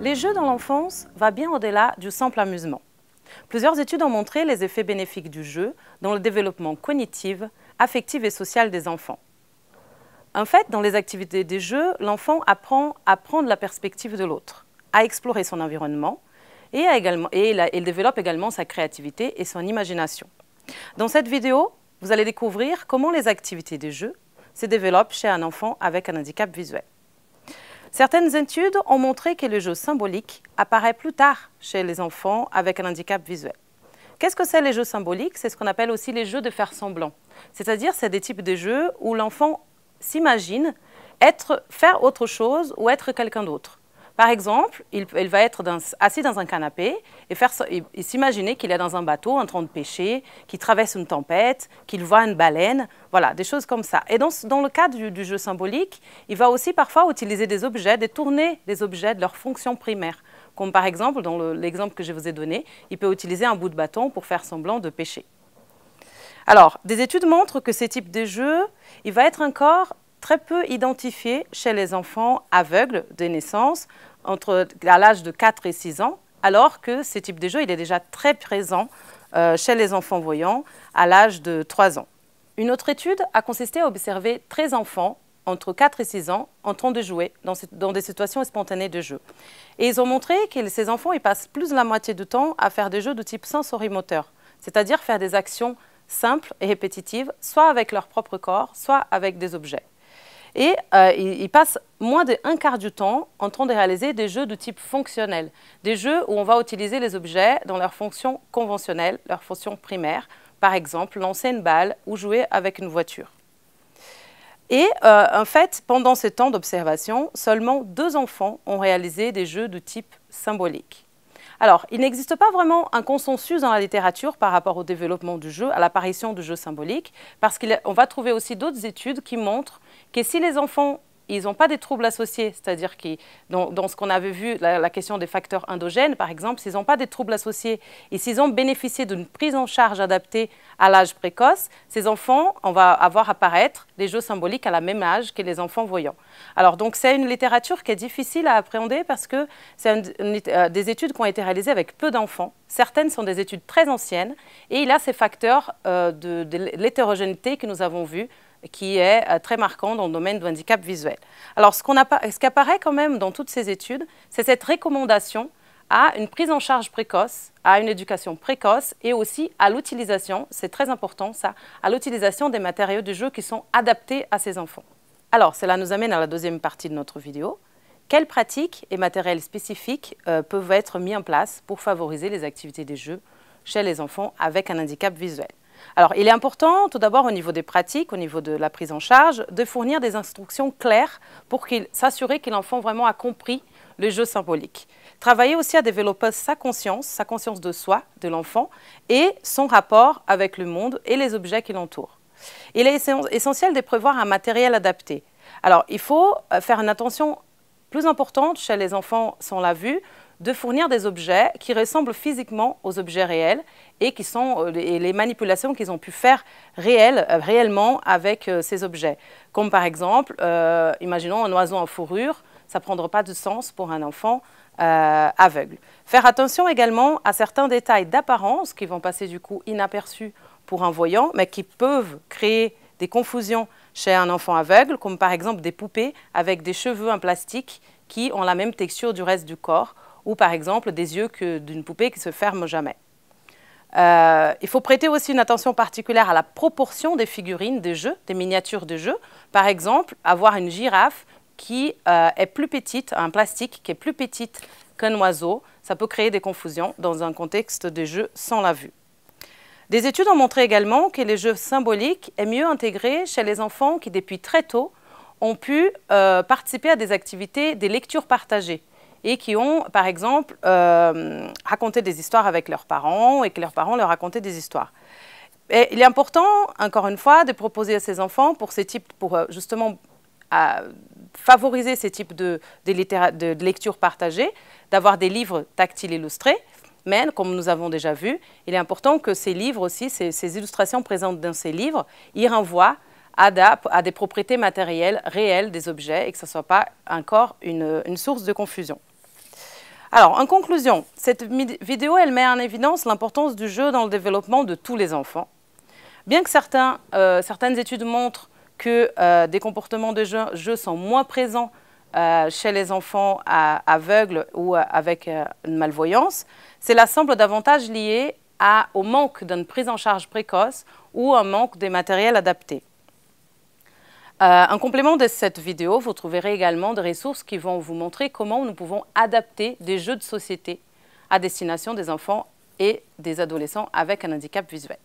Les jeux dans l'enfance vont bien au-delà du simple amusement. Plusieurs études ont montré les effets bénéfiques du jeu dans le développement cognitif, affectif et social des enfants. En fait, dans les activités des jeux, l'enfant apprend à prendre la perspective de l'autre, à explorer son environnement et il développe également sa créativité et son imagination. Dans cette vidéo, vous allez découvrir comment les activités des jeux se développent chez un enfant avec un handicap visuel. Certaines études ont montré que le jeu symbolique apparaît plus tard chez les enfants avec un handicap visuel. Qu'est-ce que c'est les jeux symboliques? C'est ce qu'on appelle aussi les jeux de faire semblant. C'est-à-dire, c'est des types de jeux où l'enfant s'imagine faire autre chose ou être quelqu'un d'autre. Par exemple, il va être assis dans un canapé et s'imaginer qu'il est dans un bateau en train de pêcher, qu'il traverse une tempête, qu'il voit une baleine, voilà, des choses comme ça. Et dans le cadre du jeu symbolique, il va aussi parfois utiliser des objets, détourner des objets de leur fonction primaire. Comme par exemple, dans l'exemple que je vous ai donné, il peut utiliser un bout de bâton pour faire semblant de pêcher. Alors, des études montrent que ce type de jeu, il va être encore très peu identifié chez les enfants aveugles de naissance à l'âge de 4 et 6 ans, alors que ce type de jeu il est déjà très présent chez les enfants voyants à l'âge de 3 ans. Une autre étude a consisté à observer 13 enfants entre 4 et 6 ans en train de jouer dans des situations spontanées de jeu. Et ils ont montré que ces enfants ils passent plus de la moitié du temps à faire des jeux de type sensorimoteur, c'est-à-dire faire des actions simples et répétitives, soit avec leur propre corps, soit avec des objets. Et ils passent moins d'un quart du temps en train de réaliser des jeux de type fonctionnel, des jeux où on va utiliser les objets dans leur fonction conventionnelle, leur fonction primaire, par exemple lancer une balle ou jouer avec une voiture. Et en fait, pendant ce temps d'observation, seulement 2 enfants ont réalisé des jeux de type symbolique. Alors, il n'existe pas vraiment un consensus dans la littérature par rapport au développement du jeu, à l'apparition du jeu symbolique, parce qu'on va trouver aussi d'autres études qui montrent que si les enfants ils n'ont pas des troubles associés, c'est-à-dire que dans ce qu'on avait vu, la question des facteurs endogènes, par exemple, s'ils n'ont pas des troubles associés et s'ils ont bénéficié d'une prise en charge adaptée à l'âge précoce, ces enfants, on va avoir apparaître des jeux symboliques à la même âge que les enfants voyants. Alors, donc, c'est une littérature qui est difficile à appréhender parce que c'est des études qui ont été réalisées avec peu d'enfants. Certaines sont des études très anciennes et il y a ces facteurs de l'hétérogénéité que nous avons vus, qui est très marquant dans le domaine du handicap visuel. Alors, ce qui apparaît quand même dans toutes ces études, c'est cette recommandation à une prise en charge précoce, à une éducation précoce et aussi à l'utilisation, c'est très important ça, à l'utilisation des matériaux de jeu qui sont adaptés à ces enfants. Alors, cela nous amène à la deuxième partie de notre vidéo. Quelles pratiques et matériels spécifiques peuvent être mis en place pour favoriser les activités des jeux chez les enfants avec un handicap visuel? Alors, il est important, tout d'abord, au niveau des pratiques, au niveau de la prise en charge, de fournir des instructions claires pour s'assurer que l'enfant vraiment a compris le jeu symbolique. Travailler aussi à développer sa conscience de soi, de l'enfant, et son rapport avec le monde et les objets qui l'entourent. Il est essentiel de prévoir un matériel adapté. Alors, il faut faire une attention plus importante chez les enfants sans la vue, de fournir des objets qui ressemblent physiquement aux objets réels et qui sont les manipulations qu'ils ont pu faire réellement avec ces objets. Comme par exemple, imaginons un oiseau en fourrure, ça ne prendra pas de sens pour un enfant aveugle. Faire attention également à certains détails d'apparence qui vont passer du coup inaperçus pour un voyant, mais qui peuvent créer des confusions chez un enfant aveugle, comme par exemple des poupées avec des cheveux en plastique qui ont la même texture du reste du corps, ou par exemple des yeux d'une poupée qui ne se ferment jamais. Il faut prêter aussi une attention particulière à la proportion des figurines de jeux, des miniatures de jeux. Par exemple, avoir une girafe qui est plus petite, un plastique qui est plus petite qu'un oiseau, ça peut créer des confusions dans un contexte de jeu sans la vue. Des études ont montré également que les jeux symboliques est mieux intégrés chez les enfants qui, depuis très tôt, ont pu participer à des activités, des lectures partagées, et qui ont, par exemple, raconté des histoires avec leurs parents et que leurs parents leur racontaient des histoires. Et il est important, encore une fois, de proposer à ces enfants, pour justement favoriser ces types de lectures partagées, d'avoir des livres tactiles illustrés, mais comme nous avons déjà vu, il est important que ces livres aussi, ces illustrations présentes dans ces livres, y renvoient à des propriétés matérielles réelles des objets et que ce ne soit pas encore une source de confusion. Alors, en conclusion, cette vidéo, elle met en évidence l'importance du jeu dans le développement de tous les enfants. Bien que certaines études montrent que des comportements de jeu sont moins présents chez les enfants aveugles ou avec une malvoyance, cela semble davantage lié au manque d'une prise en charge précoce ou un manque de matériel adapté. En complément de cette vidéo, vous trouverez également des ressources qui vont vous montrer comment nous pouvons adapter des jeux de société à destination des enfants et des adolescents avec un handicap visuel.